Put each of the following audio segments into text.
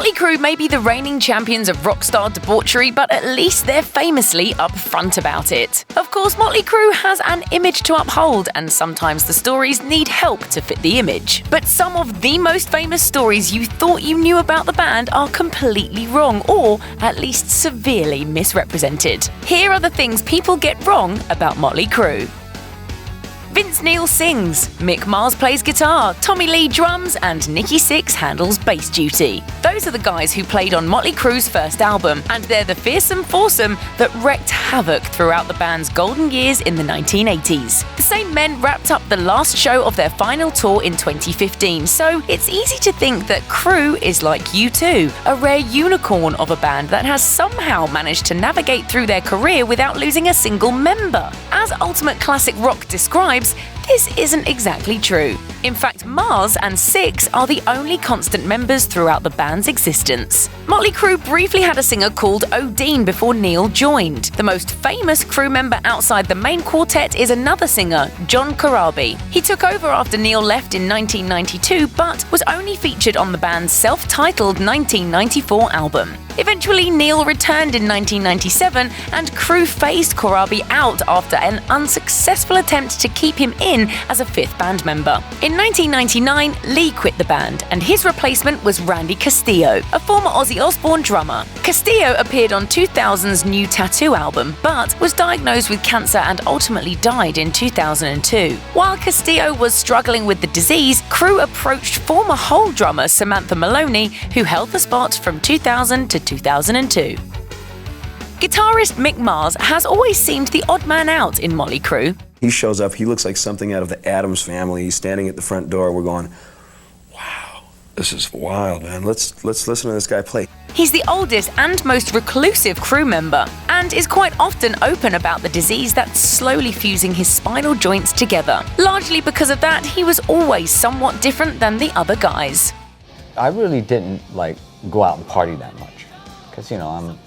Motley Crue may be the reigning champions of rockstar debauchery, but at least they're famously upfront about it. Of course, Motley Crue has an image to uphold, and sometimes the stories need help to fit the image. But some of the most famous stories you thought you knew about the band are completely wrong, or at least severely misrepresented. Here are the things people get wrong about Motley Crue. Vince Neill sings, Mick Mars plays guitar, Tommy Lee drums, and Nikki Sixx handles bass duty. Those are the guys who played on Motley Crue's first album, and they're the fearsome foursome that wreaked havoc throughout the band's golden years in the 1980s. The same men wrapped up the last show of their final tour in 2015, so it's easy to think that Crue is like U2, a rare unicorn of a band that has somehow managed to navigate through their career without losing a single member. As Ultimate Classic Rock describes, this isn't exactly true. In fact, Mars and Sixx are the only constant members throughout the band's existence. Motley Crue briefly had a singer called Odin before Neill joined. The most famous Crue member outside the main quartet is another singer, John Corabi. He took over after Neill left in 1992, but was only featured on the band's self-titled 1994 album. Eventually, Neill returned in 1997, and Crue phased Corabi out after an unsuccessful attempt to keep him in as a fifth band member. In 1999, Lee quit the band, and his replacement was Randy Castillo, a former Ozzy Osbourne drummer. Castillo appeared on 2000's New Tattoo album, but was diagnosed with cancer and ultimately died in 2002. While Castillo was struggling with the disease, Crue approached former Hole drummer Samantha Maloney, who held the spot from 2000 to 2002. Guitarist Mick Mars has always seemed the odd man out in Motley Crue. He shows up, he looks like something out of the Addams Family. He's standing at the front door. We're going, wow, this is wild, man. Let's listen to this guy play. He's the oldest and most reclusive Crue member, and is quite often open about the disease that's slowly fusing his spinal joints together. Largely because of that, he was always somewhat different than the other guys. I really didn't go out and party that much, because I'm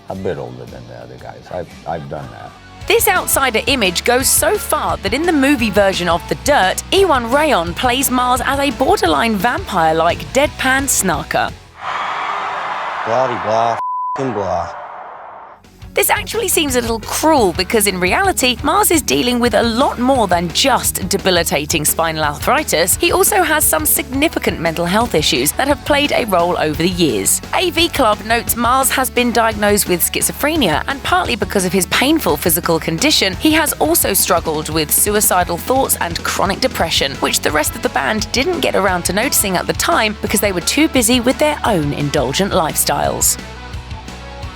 a bit older than the other guys. I've done that. This outsider image goes so far that in the movie version of The Dirt, Ewan Rayon plays Mars as a borderline vampire-like deadpan snarker. Blah, blah, blah. This actually seems a little cruel because in reality, Mars is dealing with a lot more than just debilitating spinal arthritis. He also has some significant mental health issues that have played a role over the years. AV Club notes Mars has been diagnosed with schizophrenia, and partly because of his painful physical condition, he has also struggled with suicidal thoughts and chronic depression, which the rest of the band didn't get around to noticing at the time because they were too busy with their own indulgent lifestyles.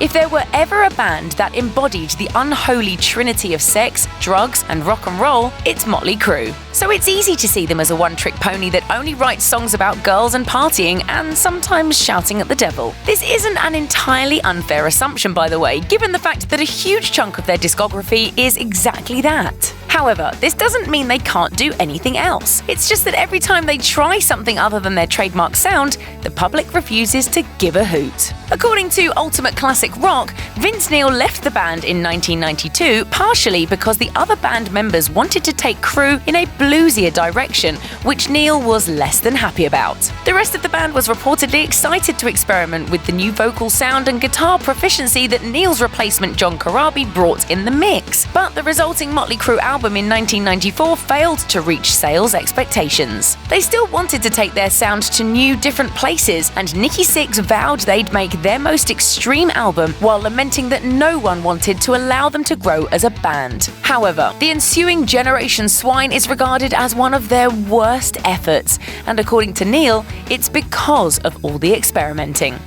If there were ever a band that embodied the unholy trinity of sex, drugs, and rock and roll, it's Motley Crue. So it's easy to see them as a one-trick pony that only writes songs about girls and partying and sometimes shouting at the devil. This isn't an entirely unfair assumption, by the way, given the fact that a huge chunk of their discography is exactly that. However, this doesn't mean they can't do anything else. It's just that every time they try something other than their trademark sound, the public refuses to give a hoot. According to Ultimate Classic Rock, Vince Neill left the band in 1992 partially because the other band members wanted to take Crue in a bluesier direction, which Neill was less than happy about. The rest of the band was reportedly excited to experiment with the new vocal sound and guitar proficiency that Neill's replacement John Corabi brought in the mix, but the resulting Motley Crue album in 1994 failed to reach sales expectations. They still wanted to take their sound to new, different places, and Nikki Sixx vowed they'd make their most extreme album while lamenting that no one wanted to allow them to grow as a band. However, the ensuing Generation Swine is regarded as one of their worst efforts, and according to Neill, it's because of all the experimenting.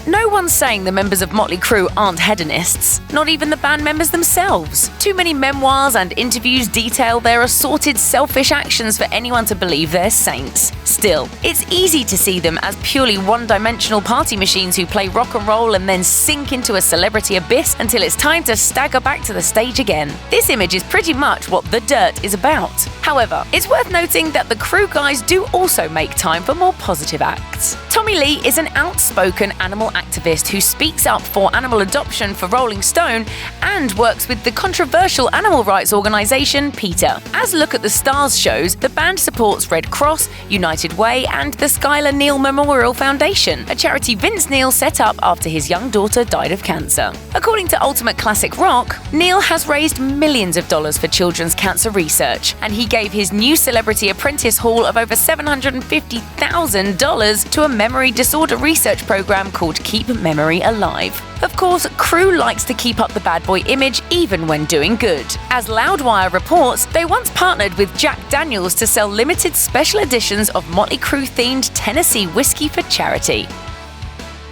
No one's saying the members of Motley Crue aren't hedonists, not even the band members themselves. Too many memoirs and interviews detail their assorted selfish actions for anyone to believe they're saints. Still, it's easy to see them as purely one-dimensional party machines who play rock and roll and then sink into a celebrity abyss until it's time to stagger back to the stage again. This image is pretty much what The Dirt is about. However, it's worth noting that the Crue guys do also make time for more positive acts. Tommy Lee is an outspoken animal activist who speaks up for animal adoption for Rolling Stone and works with the controversial animal rights organization PETA. As Look at the Stars shows, the band supports Red Cross, United Way, and the Skylar Neil Memorial Foundation, a charity Vince Neill set up after his young daughter died of cancer. According to Ultimate Classic Rock, Neil has raised millions of dollars for children's cancer research, and he gave his new Celebrity Apprentice haul of over $750,000 to a memory disorder research program called Keep Memory Alive. Of course, Crue likes to keep up the bad boy image even when doing good. As Loudwire reports, they once partnered with Jack Daniels to sell limited special editions of Motley Crue-themed Tennessee whiskey for charity.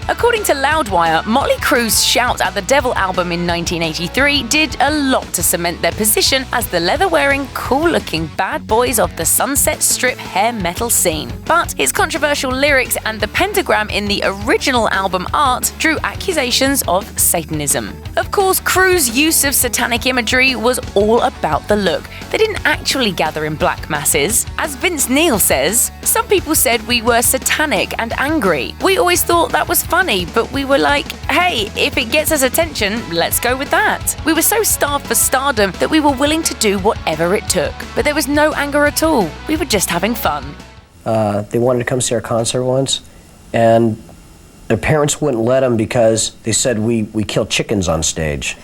According to Loudwire, Motley Crue's Shout at the Devil album in 1983 did a lot to cement their position as the leather-wearing, cool-looking bad boys of the Sunset Strip hair metal scene. But its controversial lyrics and the pentagram in the original album art drew accusations of Satanism. Of course, Crue's use of satanic imagery was all about the look. They didn't actually gather in black masses. As Vince Neill says, "Some people said we were satanic and angry. We always thought that was funny, but we were like, hey, if it gets us attention, let's go with that. We were so starved for stardom that we were willing to do whatever it took. But there was no anger at all. We were just having fun." They wanted to come see our concert once, and their parents wouldn't let them because they said we kill chickens on stage.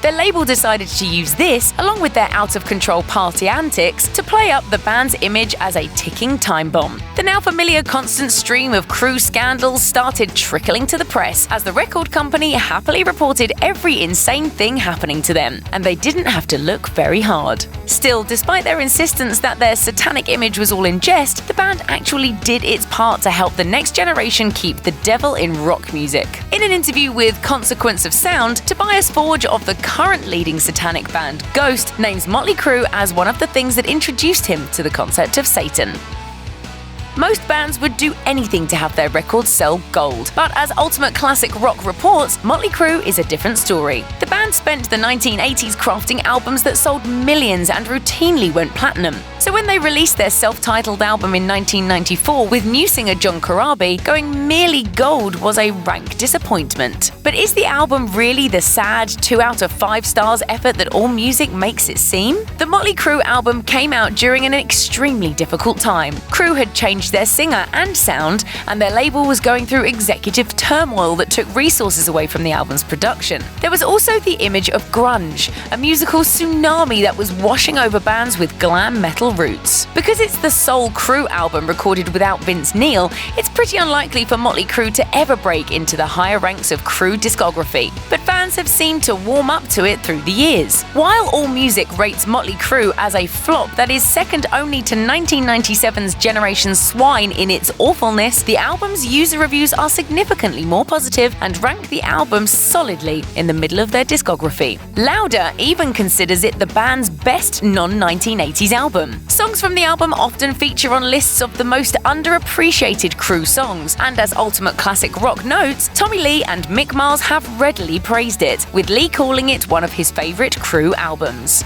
Their label decided to use this, along with their out-of-control party antics, to play up the band's image as a ticking time bomb. The now familiar constant stream of Crue scandals started trickling to the press as the record company happily reported every insane thing happening to them, and they didn't have to look very hard. Still, despite their insistence that their satanic image was all in jest, the band actually did its part to help the next generation keep the devil in rock music. In an interview with Consequence of Sound, Tobias Forge of the current leading satanic band Ghost names Motley Crue as one of the things that introduced him to the concept of Satan. Most bands would do anything to have their records sell gold, but as Ultimate Classic Rock reports, Motley Crue is a different story. The band spent the 1980s crafting albums that sold millions and routinely went platinum. So when they released their self-titled album in 1994 with new singer John Corabi, going merely gold was a rank disappointment. But is the album really the sad 2 out of 5 stars effort that all music makes it seem? The Motley Crue album came out during an extremely difficult time. Crue had changed their singer and sound, and their label was going through executive turmoil that took resources away from the album's production. There was also the image of grunge, a musical tsunami that was washing over bands with glam metal roots. Because it's the sole Crue album recorded without Vince Neill, it's pretty unlikely for Motley Crue to ever break into the higher ranks of Crue discography, but fans have seemed to warm up to it through the years. While AllMusic rates Motley Crue as a flop that is second only to 1997's Generation Swine in its awfulness, the album's user reviews are significantly more positive and rank the album solidly in the middle of their discography. Louder even considers it the band's best non-1980s album. Songs from the album often feature on lists of the most underappreciated Crue songs, and as Ultimate Classic Rock notes, Tommy Lee and Mick Mars have readily praised it, with Lee calling it one of his favorite Crue albums.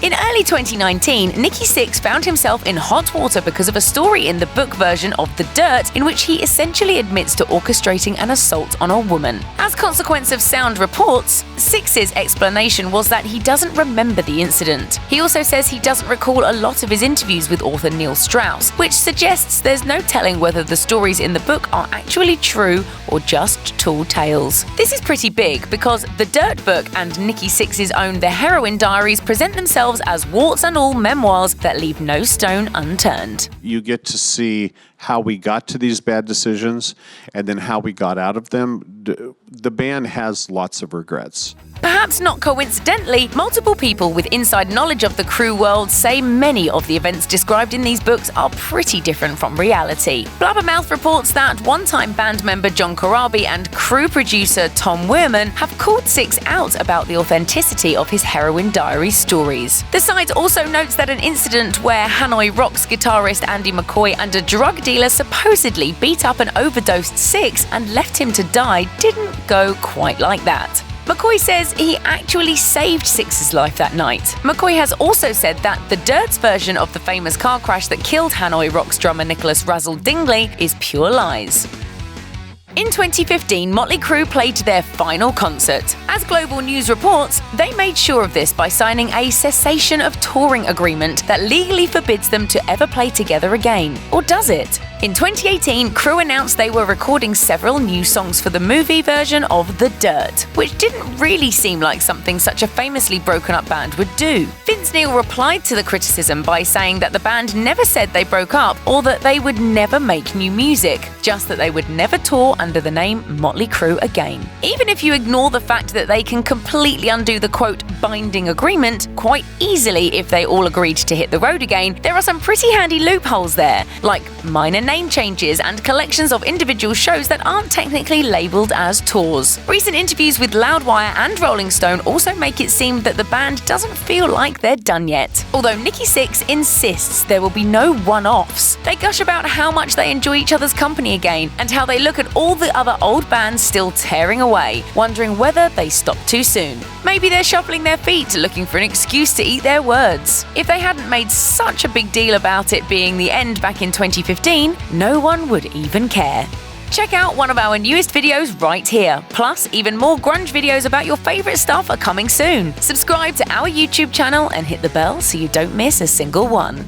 In early 2019, Nikki Sixx found himself in hot water because of a story in the book version of The Dirt in which he essentially admits to orchestrating an assault on a woman. As Consequence of Sound reports, Sixx's explanation was that he doesn't remember the incident. He also says he doesn't recall a lot of his interviews with author Neil Strauss, which suggests there's no telling whether the stories in the book are actually true or just tall tales. This is pretty big because The Dirt book and Nikki Sixx's own The Heroin Diaries present themselves as warts and all memoirs that leave no stone unturned. You get to see how we got to these bad decisions and then how we got out of them. The band has lots of regrets. Perhaps not coincidentally, multiple people with inside knowledge of the Crue world say many of the events described in these books are pretty different from reality. Blabbermouth reports that one-time band member John Corabi and Crue producer Tom Weirman have called Sixx out about the authenticity of his Heroin Diaries stories. The site also notes that an incident where Hanoi Rocks guitarist Andy McCoy and a drug dealer supposedly beat up and overdosed Sixx and left him to die didn't go quite like that. McCoy says he actually saved Sixx's life that night. McCoy has also said that the Dirt's version of the famous car crash that killed Hanoi Rocks drummer Nicholas Razzle Dingley is pure lies. In 2015, Motley Crue played their final concert. As Global News reports, they made sure of this by signing a cessation of touring agreement that legally forbids them to ever play together again. Or does it? In 2018, Crue announced they were recording several new songs for the movie version of The Dirt, which didn't really seem like something such a famously broken up band would do. Vince Neill replied to the criticism by saying that the band never said they broke up or that they would never make new music, just that they would never tour under the name Motley Crue again. Even if you ignore the fact that they can completely undo the quote binding agreement quite easily if they all agreed to hit the road again, there are some pretty handy loopholes there, like minor name changes and collections of individual shows that aren't technically labeled as tours. Recent interviews with Loudwire and Rolling Stone also make it seem that the band doesn't feel like they're done yet. Although Nikki Sixx insists there will be no one-offs. They gush about how much they enjoy each other's company again and how they look at all the other old bands still tearing away, wondering whether they stopped too soon. Maybe they're shuffling their feet, looking for an excuse to eat their words. If they hadn't made such a big deal about it being the end back in 2015, no one would even care. Check out one of our newest videos right here. Plus, even more grunge videos about your favorite stuff are coming soon. Subscribe to our YouTube channel and hit the bell so you don't miss a single one.